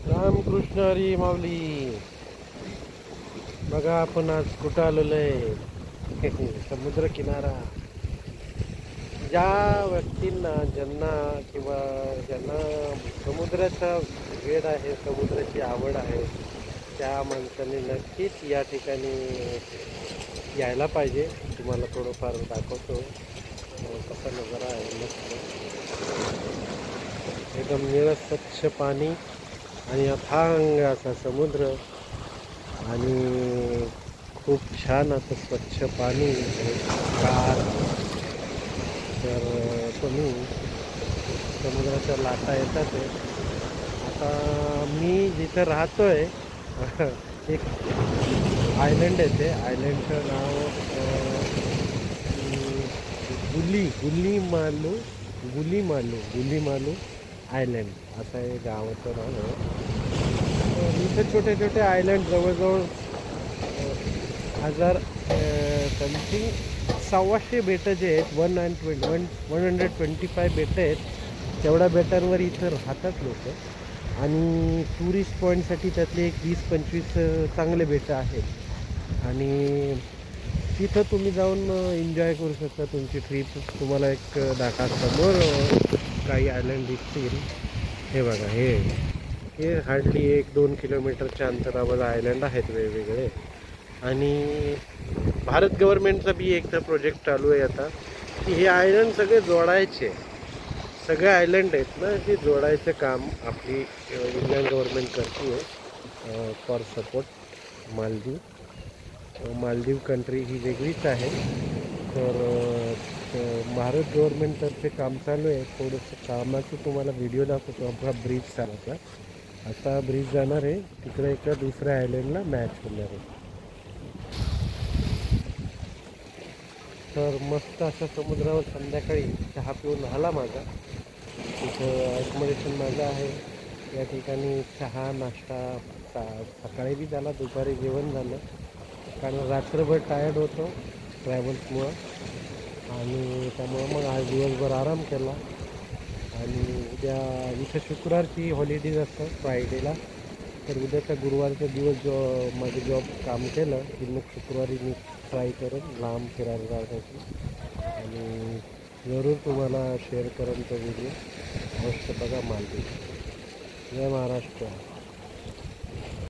रामकृष्ण हरी माऊली. बघा आपण आज कुठं आलेलो आहे. समुद्र किनारा. ज्या व्यक्तींना ज्यांना किंवा ज्यांना समुद्राचा वेड आहे, समुद्राची आवड आहे, त्या माणसाने नक्कीच या ठिकाणी यायला पाहिजे. तुम्हाला थोडंफार दाखवतो कसा नजारा आहे. मस्त एकदम निळं स्वच्छ पाणी आणि अथांग असा समुद्र आणि खूप छान असं स्वच्छ पाणी गार. तर तुम्ही समुद्राच्या लाटा येतात आहे. आता मी जिथं राहतोय एक आयलंड आहे. ते आयलंडचं नाव गुलीमालू गुलीमालू आयलंड असं आहे गावाचं नाव आहे. इथं छोटे छोटे आयलंड जवळजवळ 1000 समथिंग 125 बेटं जे आहेत 125 बेटं आहेत. तेवढ्या बेटांवर इथं राहतात लोक आणि टुरिस्ट पॉईंटसाठी त्यातले एक 20-25 चांगले बेटं आहेत आणि तिथं तुम्ही जाऊन एन्जॉय करू शकता तुमची ट्रिप. तुम्हाला एक समोर काही आयलंड दिसतील. हे बघा, हे हार्डली 1-2 किलोमीटरच्या अंतरावर आयलंड आहेत वेगवेगळे. आणि भारत गव्हर्नमेंटचा बी एक तर प्रोजेक्ट चालू आहे आता की हे आयलंड सगळे जोडायचे. सगळे आयलंड आहेत ना, ते जोडायचं काम आपली इंडियन गव्हर्नमेंट करते आहे फॉर सपोर्ट मालदीव कंट्री ही वेगळीच आहे. तर भारत गव्हर्नमेंटतर्फे काम चालू आहे. थोडंसं कामाचं तुम्हाला व्हिडिओ दाखवतो. आपला ब्रिज चालायचा असा ब्रिज जाणार आहे तिकडे एका दुसऱ्या आयलंडला मॅच होणार आहे. तर मस्त असा समुद्रावर संध्याकाळी चहा पिऊन झाला माझा. तिथं ॲकोमोडेशन माझं आहे. या ठिकाणी चहा नाश्ता सकाळी बी झाला, दुपारी जेवण झालं. कारण रात्रभर टायर्ड होतो ट्रॅव्हल्समुळं आणि त्यामुळं मग आज दिवसभर आराम केला. आणि उद्या इथं शुक्रवारची हॉलिडेज असतं फ्रायडेला. तर उद्याचा गुरुवारचा दिवस माझं जॉब काम केलं की मग शुक्रवारी मी ट्राय करेन लांब फिरायला जाण्याची आणि जरूर तुम्हाला शेअर करेन तो व्हिडिओ. मस्त बघा मालदीव. जय महाराष्ट्र.